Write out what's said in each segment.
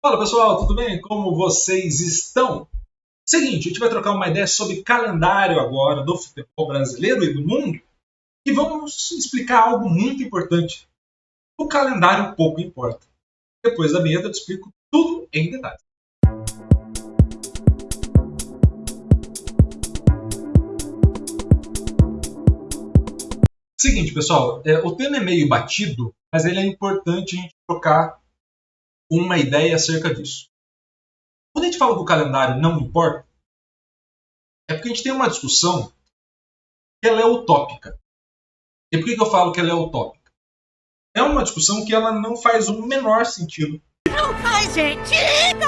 Fala pessoal, tudo bem? Como vocês estão? Seguinte, a gente vai trocar uma ideia sobre calendário agora do futebol brasileiro e do mundo e vamos explicar algo muito importante. O calendário pouco importa. Depois da vinheta eu te explico tudo em detalhes. Seguinte, pessoal, o tema é meio batido, mas ele é importante a gente trocar uma ideia acerca disso. Quando a gente fala que o calendário não importa, é porque a gente tem uma discussão que ela é utópica. E por que eu falo que ela é utópica? É uma discussão que ela não faz o menor sentido. Não faz sentido!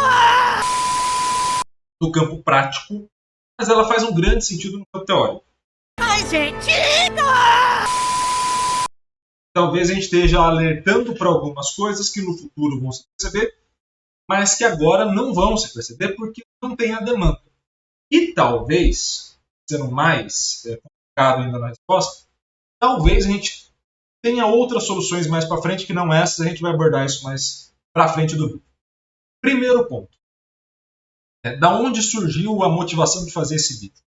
No campo prático, mas ela faz um grande sentido no campo teórico. Faz sentido! Talvez a gente esteja alertando para algumas coisas que no futuro vão se perceber, mas que agora não vão se perceber porque não tem a demanda. E talvez, sendo mais complicado ainda na resposta, talvez a gente tenha outras soluções mais para frente que não essas, a gente vai abordar isso mais para frente do vídeo. Primeiro ponto. Da onde surgiu a motivação de fazer esse vídeo?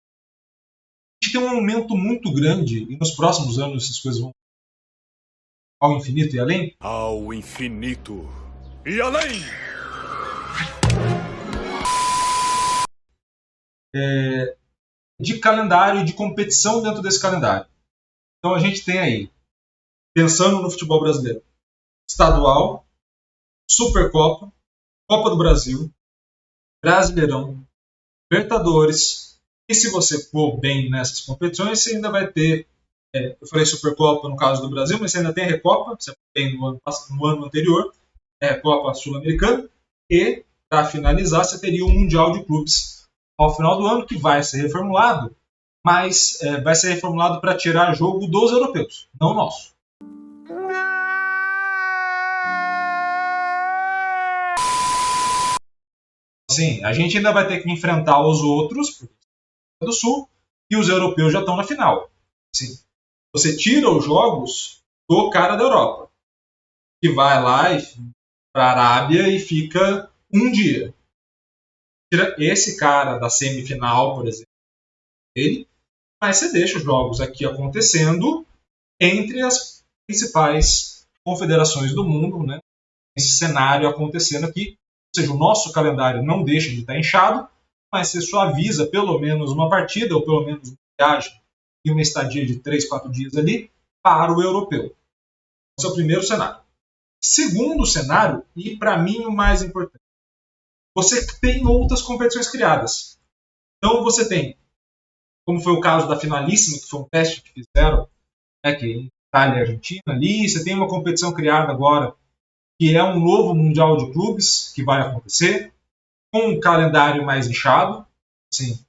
A gente tem um aumento muito grande e nos próximos anos essas coisas vão ao infinito e além. Ao infinito e além! De calendário e de competição dentro desse calendário. Então a gente tem aí, pensando no futebol brasileiro, estadual, Supercopa, Copa do Brasil, Brasileirão, Libertadores, e se você for bem nessas competições, você ainda vai ter, eu falei Supercopa no caso do Brasil, mas você ainda tem a Recopa, você tem no ano anterior, a Recopa Sul-Americana, e para finalizar você teria o Mundial de Clubes ao final do ano, que vai ser reformulado, mas vai ser reformulado para tirar jogo dos europeus, não nosso. Assim, a gente ainda vai ter que enfrentar os outros do Sul e os europeus já estão na final. Assim, você tira os jogos do cara da Europa, que vai lá para a Arábia e fica um dia. Tira esse cara da semifinal, por exemplo, ele, mas você deixa os jogos aqui acontecendo entre as principais confederações do mundo, né? Esse cenário acontecendo aqui. Ou seja, o nosso calendário não deixa de estar inchado, mas você suaviza pelo menos uma partida, ou pelo menos uma viagem e uma estadia de 3, 4 dias ali para o europeu. Esse é o primeiro cenário. Segundo cenário, e para mim o mais importante, você tem outras competições criadas. Então você tem, como foi o caso da finalíssima, que foi um teste que fizeram, que Itália e Argentina ali, você tem uma competição criada agora que é um novo Mundial de Clubes que vai acontecer, com um calendário mais inchado, assim,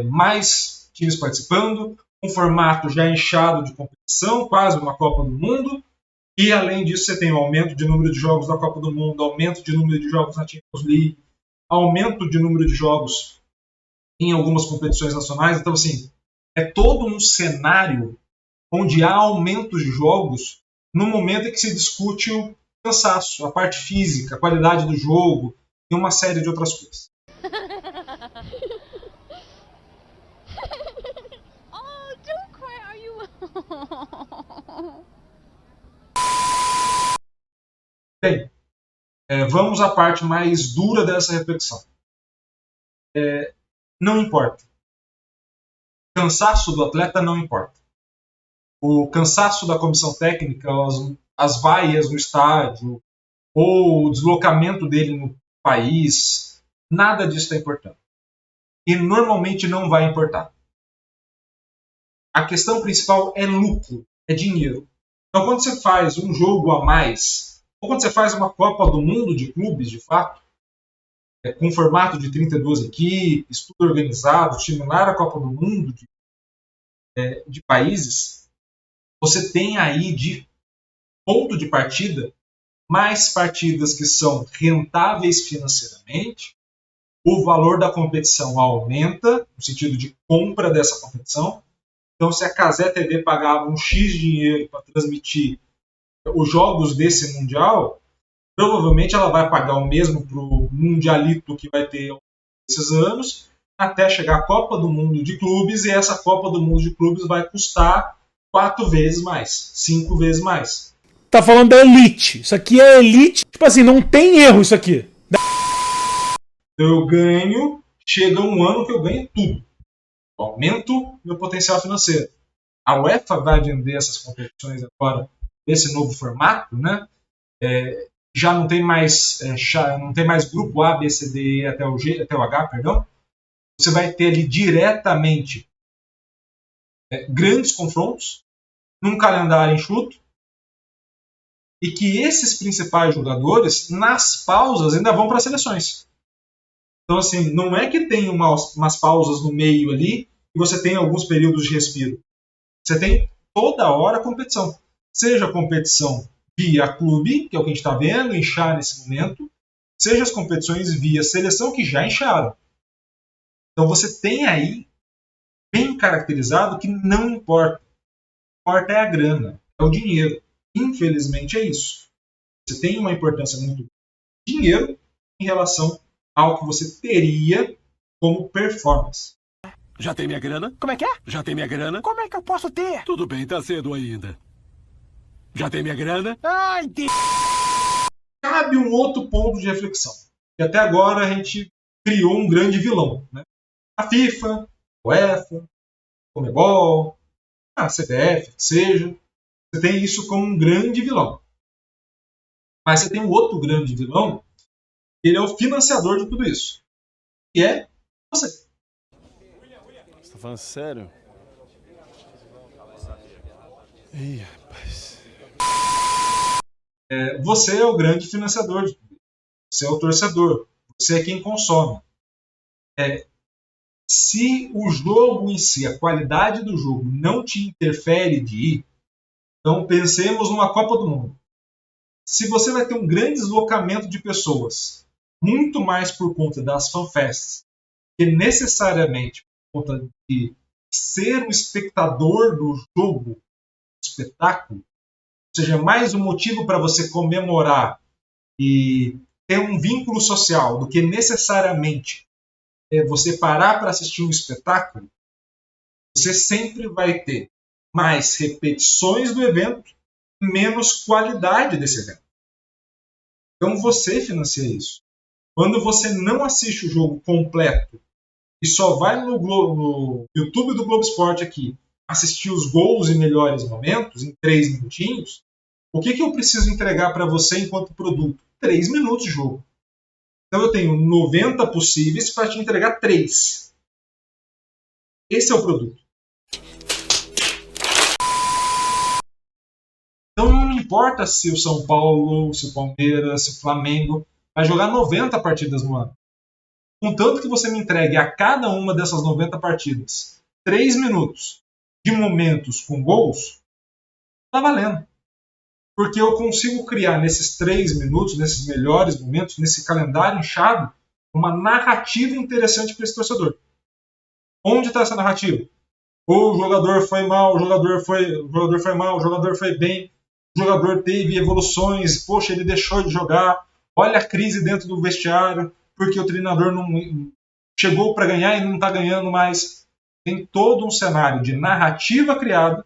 mais times participando, um formato já inchado de competição, quase uma Copa do Mundo, e além disso você tem o aumento de número de jogos da Copa do Mundo, aumento de número de jogos na Champions League, aumento de número de jogos em algumas competições nacionais. Então, assim, é todo um cenário onde há aumentos de jogos no momento em que se discute o cansaço, a parte física, a qualidade do jogo e uma série de outras coisas. Oh, don't cry, are you? Bem, vamos à parte mais dura dessa reflexão. Não importa. O cansaço do atleta não importa. O cansaço da comissão técnica, as vaias no estádio, ou o deslocamento dele no país, nada disso está importando. E normalmente não vai importar. A questão principal é lucro, é dinheiro. Então, quando você faz um jogo a mais, ou quando você faz uma Copa do Mundo de clubes, de fato, com formato de 32 equipes, tudo organizado, similar à Copa do Mundo de países, você tem aí de ponto de partida mais partidas que são rentáveis financeiramente, o valor da competição aumenta, no sentido de compra dessa competição. Então, se a Cazé TV pagava um X dinheiro para transmitir os jogos desse Mundial, Provavelmente ela vai pagar o mesmo para o Mundialito que vai ter esses anos, até chegar a Copa do Mundo de Clubes, e essa Copa do Mundo de Clubes vai custar 4 vezes mais, 5 vezes mais. Tá falando da Elite. Isso aqui é Elite. Tipo assim, não tem erro isso aqui. Eu ganho, chega um ano que eu ganho tudo. Eu aumento meu potencial financeiro. A UEFA vai vender essas competições agora, esse novo formato, né? Já não tem mais grupo A, B, C, D, E até o H, perdão. Você vai ter ali diretamente grandes confrontos num calendário enxuto, e que esses principais jogadores, nas pausas, ainda vão para as seleções. Então, assim, não é que tem umas pausas no meio ali e você tem alguns períodos de respiro. Você tem toda hora competição. Seja competição via clube, que é o que a gente está vendo, inchar nesse momento, seja as competições via seleção, que já incharam. Então você tem aí bem caracterizado que não importa. O que importa é a grana, é o dinheiro. Infelizmente é isso. Você tem uma importância muito grande de dinheiro em relação ao que você teria como performance. Já tem minha grana? Como é que é? Já tem minha grana? Como é que eu posso ter? Tudo bem, tá cedo ainda. Já tem minha grana? Ai, Deus. Cabe um outro ponto de reflexão. E até agora a gente criou um grande vilão, né? A FIFA, a UEFA, a Conmebol, a CBF, que seja. Você tem isso como um grande vilão. Mas você tem um outro grande vilão, ele é o financiador de tudo isso. E é você. Você tá falando sério? Ih, rapaz. Você é o grande financiador de tudo isso. Você é o torcedor. Você é quem consome. Se o jogo em si, a qualidade do jogo, não te interfere de ir, então pensemos numa Copa do Mundo. Se você vai ter um grande deslocamento de pessoas, muito mais por conta das fanfests, que necessariamente por conta de ser um espectador do jogo, do espetáculo, ou seja, mais um motivo para você comemorar e ter um vínculo social do que necessariamente você parar para assistir um espetáculo, você sempre vai ter mais repetições do evento, menos qualidade desse evento. Então você financia isso. Quando você não assiste o jogo completo e só vai no YouTube do Globo Esporte aqui assistir os gols e melhores momentos em 3 minutinhos, o que eu preciso entregar para você enquanto produto? 3 minutos de jogo. Então eu tenho 90 possíveis para te entregar 3. Esse é o produto. Então não importa se o São Paulo, se o Palmeiras, se o Flamengo vai jogar 90 partidas no ano. Contanto que você me entregue a cada uma dessas 90 partidas 3 minutos de momentos com gols, tá valendo. Porque eu consigo criar nesses 3 minutos, nesses melhores momentos, nesse calendário inchado, uma narrativa interessante para esse torcedor. Onde está essa narrativa? O jogador foi mal, o jogador foi mal, o jogador foi bem, o jogador teve evoluções, poxa, ele deixou de jogar, olha a crise dentro do vestiário, porque o treinador não chegou para ganhar e não está ganhando mais. Tem todo um cenário de narrativa criada.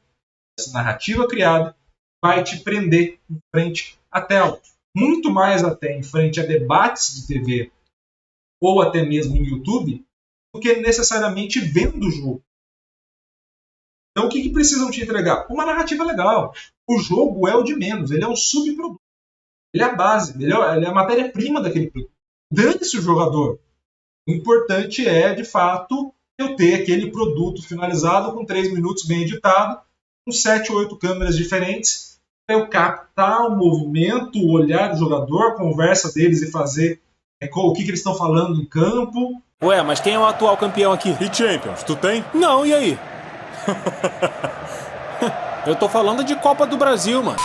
Essa narrativa criada vai te prender em frente à tela. Muito mais até em frente a debates de TV ou até mesmo no YouTube, do que necessariamente vendo o jogo. Então o que precisam te entregar? Uma narrativa legal. O jogo é o de menos, ele é um subproduto. Ele é a base, ele é a matéria-prima daquele produto. Dane-se o jogador. O importante é, de fato, eu ter aquele produto finalizado com 3 minutos bem editado, com 7 ou 8 câmeras diferentes, para eu captar o movimento, o olhar do jogador, a conversa deles e fazer o que eles estão falando em campo. Ué, mas quem é o atual campeão aqui? E Champions, tu tem? Não, e aí? Eu tô falando de Copa do Brasil, mano.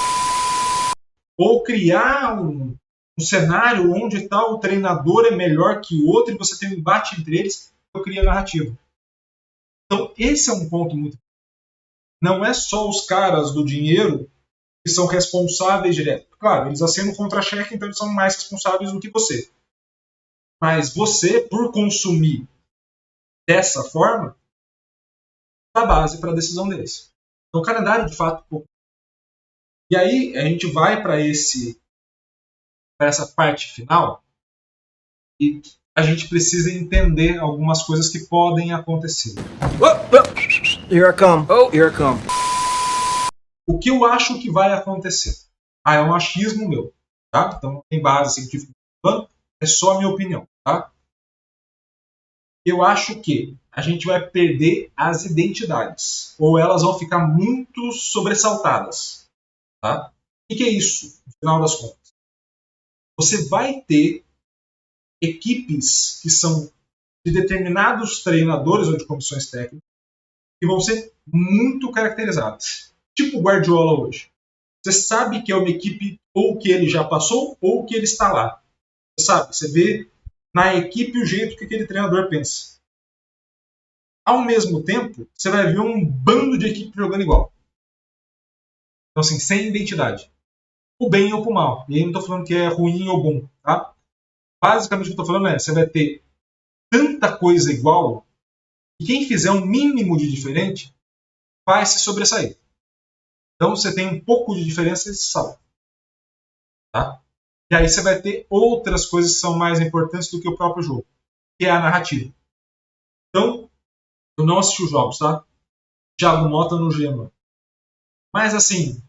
Ou criar um cenário onde tal treinador é melhor que o outro e você tem um embate entre eles, eu crio a narrativa. Então esse é um ponto muito. Não é só os caras do dinheiro que são responsáveis direto. Claro, eles assinam contra-cheque, então eles são mais responsáveis do que você. Mas você, por consumir dessa forma, dá base para a decisão deles. Então o calendário, de fato... E aí a gente vai para essa parte final e a gente precisa entender algumas coisas que podem acontecer. Here I come. Oh, here I come. O que eu acho que vai acontecer? É um achismo meu, tá? Então não tem base científica, é só a minha opinião, tá? Eu acho que a gente vai perder as identidades, ou elas vão ficar muito sobressaltadas, tá? O que é isso, no final das contas? Você vai ter equipes que são de determinados treinadores ou de comissões técnicas que vão ser muito caracterizadas. Tipo o Guardiola hoje. Você sabe que é uma equipe ou que ele já passou ou que ele está lá. Você sabe, você vê na equipe o jeito que aquele treinador pensa. Ao mesmo tempo, você vai ver um bando de equipe jogando igual. Então assim, sem identidade. O bem ou o mal. E aí não estou falando que é ruim ou bom, tá? Basicamente o que eu estou falando é, você vai ter tanta coisa igual que quem fizer um mínimo de diferente vai se sobressair. Então você tem um pouco de diferença e se salva. Tá? E aí você vai ter outras coisas que são mais importantes do que o próprio jogo, que é a narrativa. Então, eu não assisti os jogos, tá? Thiago Mota no Genoa. Mas assim,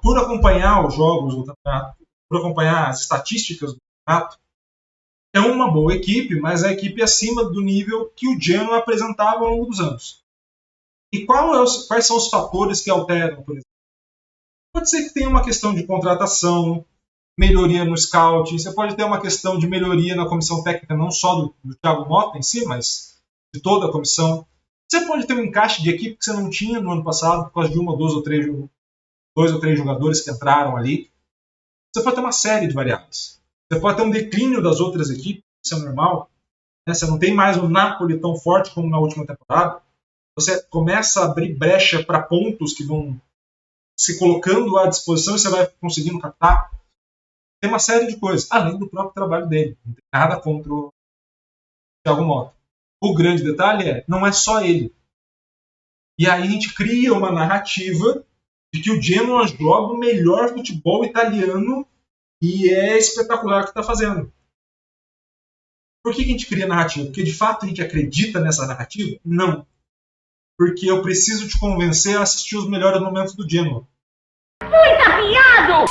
por acompanhar os jogos do campeonato, por acompanhar as estatísticas do campeonato, é uma boa equipe, mas é a equipe acima do nível que o Genoa apresentava ao longo dos anos. E quais são os fatores que alteram, por exemplo? Pode ser que tenha uma questão de contratação, melhoria no scout, você pode ter uma questão de melhoria na comissão técnica, não só do Thiago Mota em si, mas de toda a comissão. Você pode ter um encaixe de equipe que você não tinha no ano passado, por causa de dois ou três jogadores que entraram ali. Você pode ter uma série de variáveis. Você pode ter um declínio das outras equipes, isso é normal. Né? Você não tem mais um Napoli tão forte como na última temporada. Você começa a abrir brecha para pontos que vão se colocando à disposição e você vai conseguindo captar. Tem uma série de coisas, além do próprio trabalho dele. Não tem nada contra o Thiago Mota. O grande detalhe não é só ele. E aí a gente cria uma narrativa de que o Genoa joga o melhor futebol italiano e é espetacular o que está fazendo. Por que a gente cria narrativa? Porque de fato a gente acredita nessa narrativa? Não. Porque eu preciso te convencer a assistir os melhores momentos do Genoa. Muito afiado!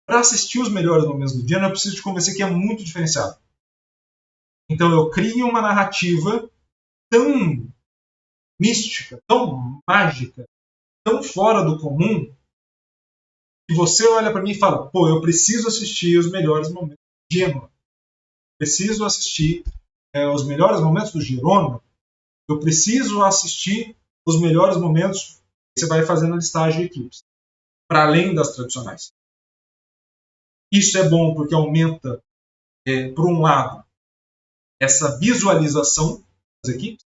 Para assistir os melhores momentos do Genoa, eu preciso te convencer que é muito diferenciado. Então eu crio uma narrativa tão mística, tão mágica, tão fora do comum, que você olha para mim e fala, pô, eu preciso assistir os melhores momentos do Genoa. Preciso assistir os melhores momentos do Girona. Eu preciso assistir os melhores momentos que você vai fazendo a listagem de equipes, para além das tradicionais. Isso é bom porque aumenta, por um lado, essa visualização das equipes,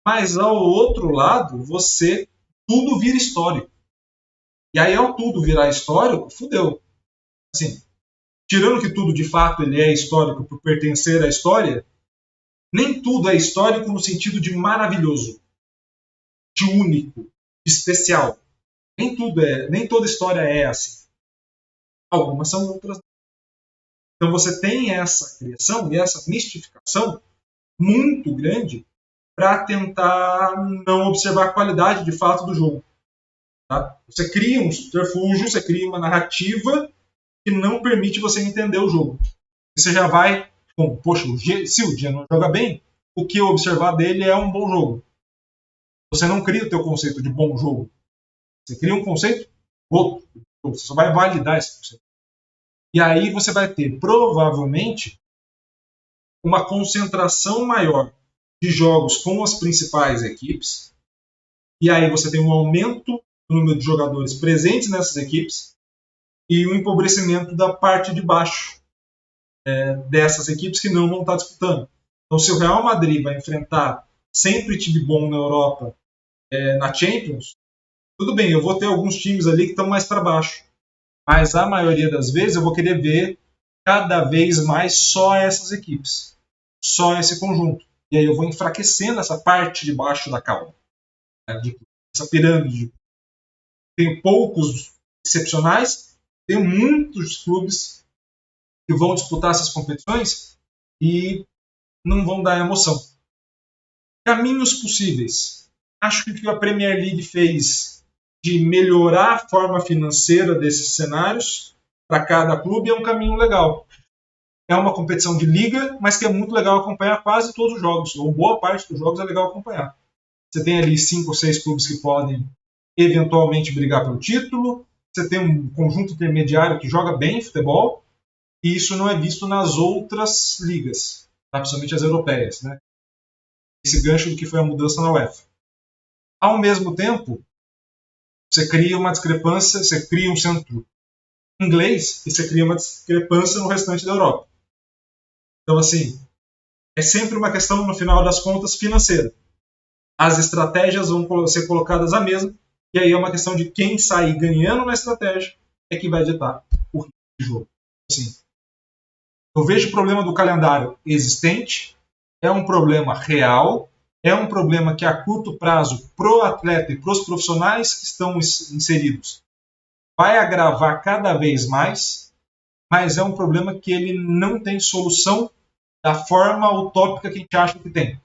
mas ao outro lado, tudo vira histórico. E aí, ao tudo virar histórico, fudeu. Assim, tirando que tudo de fato ele é histórico por pertencer à história, nem tudo é histórico no sentido de maravilhoso, de único, de especial. Nem toda história é assim. Algumas são outras. Então você tem essa criação e essa mistificação muito grande para tentar não observar a qualidade de fato do jogo. Tá? Você cria um subterfúgio, você cria uma narrativa que não permite você entender o jogo. Você já vai com, poxa, se o Genoa joga bem, o que eu observar dele é um bom jogo. Você não cria o teu conceito de bom jogo. Você cria um conceito outro. Você só vai validar esse conceito. E aí você vai ter, provavelmente, uma concentração maior de jogos com as principais equipes. E aí você tem um aumento do número de jogadores presentes nessas equipes e um empobrecimento da parte de baixo dessas equipes que não vão estar disputando. Então, se o Real Madrid vai enfrentar sempre time bom na Europa na Champions, Tudo bem, eu vou ter alguns times ali que estão mais para baixo, mas a maioria das vezes eu vou querer ver cada vez mais só essas equipes, só esse conjunto. E aí eu vou enfraquecendo essa parte de baixo da cauda, né, essa pirâmide. Tenho poucos excepcionais, tenho muitos clubes que vão disputar essas competições e não vão dar emoção. Caminhos possíveis. Acho que o que a Premier League fez de melhorar a forma financeira desses cenários para cada clube é um caminho legal. É uma competição de liga, mas que é muito legal acompanhar quase todos os jogos, ou boa parte dos jogos é legal acompanhar. Você tem ali 5 ou 6 clubes que podem eventualmente brigar pelo título, você tem um conjunto intermediário que joga bem futebol, e isso não é visto nas outras ligas, tá? Principalmente as europeias, né? Esse gancho do que foi a mudança na UEFA. Ao mesmo tempo, você cria uma discrepância, você cria um centro inglês e você cria uma discrepância no restante da Europa. Então, assim, é sempre uma questão, no final das contas, financeira. As estratégias vão ser colocadas à mesa, e aí é uma questão de quem sair ganhando na estratégia é que vai ditar o ritmo de jogo. Assim, eu vejo o problema do calendário existente, é um problema real, é um problema que a curto prazo, pro atleta e pros profissionais que estão inseridos, vai agravar cada vez mais, mas é um problema que ele não tem solução da forma utópica que a gente acha que tem.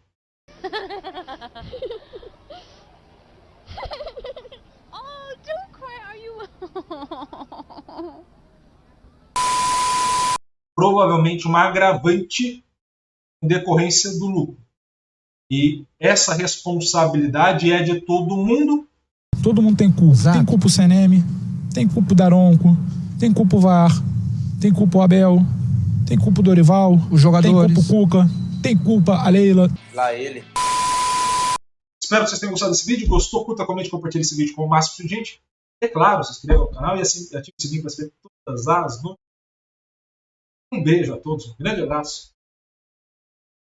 Oh, don't cry, are you? Provavelmente uma agravante em decorrência do lucro. E essa responsabilidade é de todo mundo. Todo mundo tem culpa. Exato. Tem culpa o CNM, tem culpa o Daronco, tem culpa o VAR, tem culpa o Abel, tem culpa o Dorival, Os jogadores. tem culpa o Cuca, tem culpa a Leila. Lá ele. Espero que vocês tenham gostado desse vídeo. Gostou? Curta, comente, compartilhe esse vídeo com o máximo de gente. É claro, se inscreva no canal e ative o sininho para receber todas as notícias. Um beijo a todos, um grande abraço.